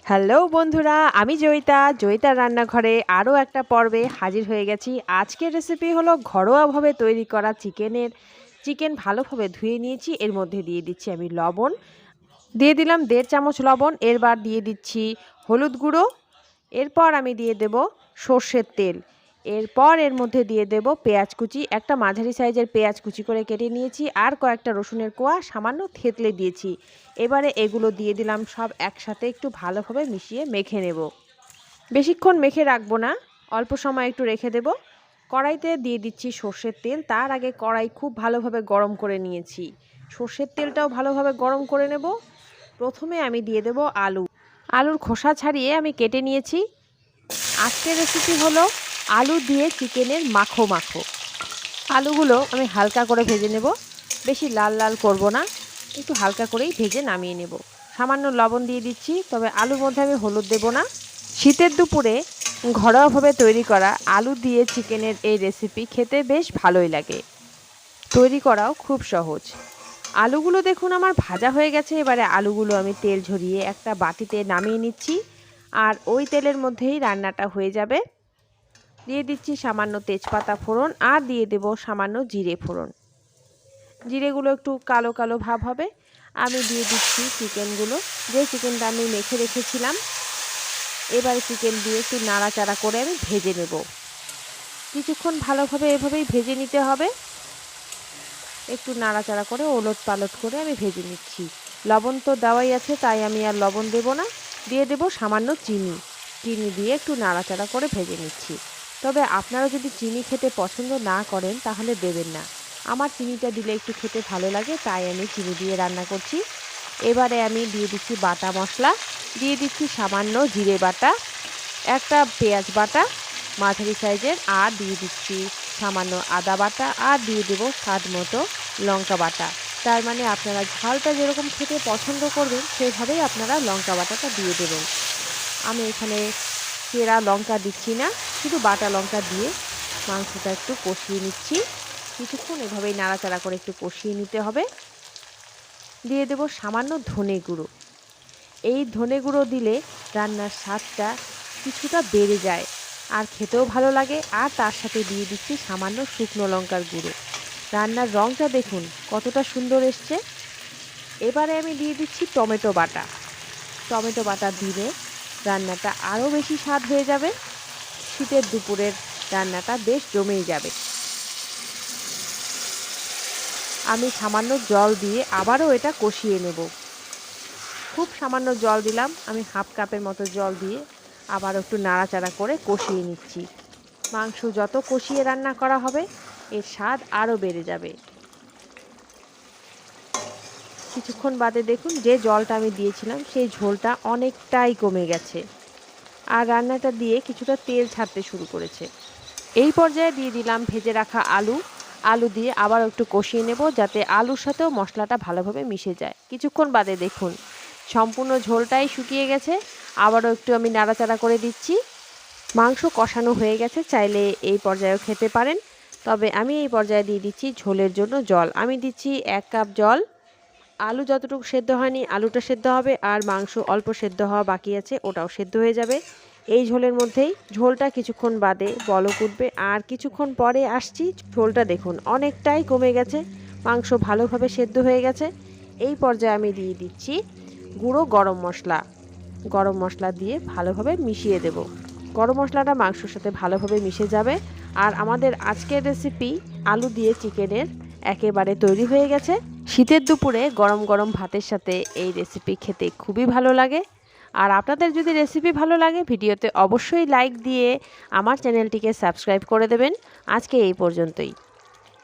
Hello বন্ধুরা, আমি জয়িতার রান্নাঘরে আরও একটা পর্বে হাজির হয়ে গেছি। আজকের রেসিপি হলো ঘরোয়াভাবে তৈরি করা চিকেন ভালোভাবে ধুয়ে নিয়েছি। এর মধ্যে দিয়ে দিচ্ছি আমি লবণ, দিয়ে দিলাম 1.5 চামচ লবণ। এরবার দিয়ে দিচ্ছি হলুদ গুঁড়ো, এরপর আমি দিয়ে দেব সর্ষের তেল, এরপর এর মধ্যে দিয়ে দেব পেঁয়াজ কুচি। একটা মাঝারি সাইজের পেঁয়াজ কুচি করে কেটে নিয়েছি, আর কয়েকটা রসুনের কোয়া সামান্য থেতলে দিয়েছি। এবারে এগুলো দিয়ে দিলাম সব একসাথে, একটু ভালোভাবে মিশিয়ে মেখে নেব। বেশিক্ষণ মেখে রাখবো না, অল্প সময় একটু রেখে দেব। কড়াইতে দিয়ে দিচ্ছি সর্ষের তেল। তার আগে কড়াই খুব ভালোভাবে গরম করে নিয়েছি। সর্ষের তেলটাও ভালোভাবে গরম করে নেব। প্রথমে আমি দিয়ে দেব আলুর খোসা ছাড়িয়ে আমি কেটে নিয়েছি। আজকের রেসিপি হলো আলু দিয়ে চিকেনের মাখো। আলুগুলো আমি হালকা করে ভেজে নেব, বেশি লাল লাল করব না, একটু হালকা করেই ভেজে নামিয়ে নেব। সামান্য লবণ দিয়ে দিচ্ছি, তবে আলুর মধ্যে আমি হলুদ দেব না। শীতের দুপুরে ঘরোয়াভাবে তৈরি করা আলু দিয়ে চিকেনের এই রেসিপি খেতে বেশ ভালোই লাগে, তৈরি করাও খুব সহজ। আলুগুলো দেখুন আমার ভাজা হয়ে গেছে। এবারে আলুগুলো আমি তেল ঝরিয়ে একটা বাটিতে নামিয়ে নিচ্ছি, আর ওই তেলের মধ্যেই রান্নাটা হয়ে যাবে। দিয়ে দিচ্ছি সামান্য তেজপাতা ফোড়ন, আর দিয়ে দেব সামান্য জিরে ফোড়ন। জিরেগুলো একটু কালো কালো ভাব হবে। আমি দিয়ে দিচ্ছি চিকেনগুলো, যে চিকেনটা আমি মেখে রেখেছিলাম। এবারে চিকেন দিয়ে একটু নাড়াচাড়া করে আমি ভেজে নেব। কিছুক্ষণ ভালোভাবে এভাবেই ভেজে নিতে হবে। একটু নাড়াচাড়া করে ওলট পালট করে আমি ভেজে নিচ্ছি। লবণ তো দেওয়াই আছে, তাই আমি আর লবণ দেব না। দিয়ে দেব সামান্য চিনি দিয়ে একটু নাড়াচাড়া করে ভেজে নিচ্ছি। তবে আপনারা যদি চিনি খেতে পছন্দ না করেন তাহলে দেবেন না। আমার চিনিটা দিলে একটু খেতে ভালো লাগে, তাই আমি চিনি দিয়ে রান্না করছি। এবারে আমি দিয়ে দিচ্ছি বাটা মশলা, দিয়ে দিচ্ছি সামান্য জিরে বাটা, একটা পেঁয়াজ বাটা মাঝারি সাইজের, আর দিয়ে দিচ্ছি সামান্য আদা বাটা, আর দিয়ে দেবো স্বাদ মতো লঙ্কা বাটা। তার মানে আপনারা ঝালটা যেরকম খেতে পছন্দ করবেন সেভাবেই আপনারা লঙ্কা বাটাটা দিয়ে দেবেন। আমি এখানে চেরা লঙ্কা দিচ্ছি না, শুধু বাটা লঙ্কা দিয়ে মাংসটা একটু কষিয়ে নিচ্ছি। কিছুক্ষণ এভাবেই নাড়াচাড়া করে একটু কষিয়ে নিতে হবে। দিয়ে দেব সামান্য ধনে গুঁড়ো। এই ধনে গুঁড়ো দিলে রান্নার স্বাদটা কিছুটা বেড়ে যায়, আর খেতেও ভালো লাগে। আর তার সাথে দিয়ে দিচ্ছি সামান্য শুকনো লঙ্কার গুঁড়ো। রান্নার রঙটা দেখুন কতটা সুন্দর এসছে। এবারে আমি দিয়ে দিচ্ছি টমেটো বাটা দিলে রান্নাটা আরও বেশি স্বাদ হয়ে যাবে। শীতের দুপুরের রান্নাটা বেশ জমেই যাবে। আমি সামান্য জল দিয়ে আবারও এটা কষিয়ে নেব। খুব সামান্য জল দিলাম, আমি হাফ কাপের মতো জল দিয়ে আবার একটু নাড়াচাড়া করে কষিয়ে নিচ্ছি। মাংস যত কষিয়ে রান্না করা হবে এর স্বাদ আরও বেড়ে যাবে। কিছুক্ষণ বাদে দেখুন যে জলটা আমি দিয়েছিলাম সেই ঝোলটা অনেকটাই কমে গেছে, আর রান্নাটা দিয়ে কিছুটা তেল ছাড়তে শুরু করেছে। এই পর্যায়ে দিয়ে দিলাম ভেজে রাখা আলু দিয়ে আবার একটু কষিয়ে নেব, যাতে আলুর সাথেও মশলাটা ভালোভাবে মিশে যায়। কিছুক্ষণ বাদে দেখুন সম্পূর্ণ ঝোলটাই শুকিয়ে গেছে। আবারও একটু আমি নাড়াচাড়া করে দিচ্ছি। মাংস কষানো হয়ে গেছে, চাইলে এই পর্যায়েও খেতে পারেন। তবে আমি এই পর্যায়ে দিয়ে দিচ্ছি ঝোলের জন্য জল। আমি দিচ্ছি 1 কাপ জল। আলু যতটুকু সেদ্ধ হয়নি আলুটা সেদ্ধ হবে, আর মাংস অল্প সেদ্ধ হওয়া বাকি আছে, ওটাও সেদ্ধ হয়ে যাবে এই ঝোলের মধ্যেই। ঝোলটা কিছুক্ষণ বাদে বলক উঠবে, আর কিছুক্ষণ পরে আসছি। ঝোলটা দেখুন অনেকটাই কমে গেছে, মাংস ভালোভাবে সেদ্ধ হয়ে গেছে। এই পর্যায়ে আমি দিয়ে দিচ্ছি গুঁড়ো গরম মশলা দিয়ে ভালোভাবে মিশিয়ে দেব। গরম মশলাটা মাংসের সাথে ভালোভাবে মিশে যাবে, আর আমাদের আজকের রেসিপি আলু দিয়ে চিকেনের একেবারে তৈরি হয়ে গেছে। শীতের দুপুরে গরম গরম ভাতের সাথে এই রেসিপি খেতে খুবই ভালো লাগে। আর আপনাদের যদি রেসিপি ভালো লাগে ভিডিওতে অবশ্যই লাইক দিয়ে আমার চ্যানেলটিকে সাবস্ক্রাইব করে দেবেন। আজকে এই পর্যন্তই।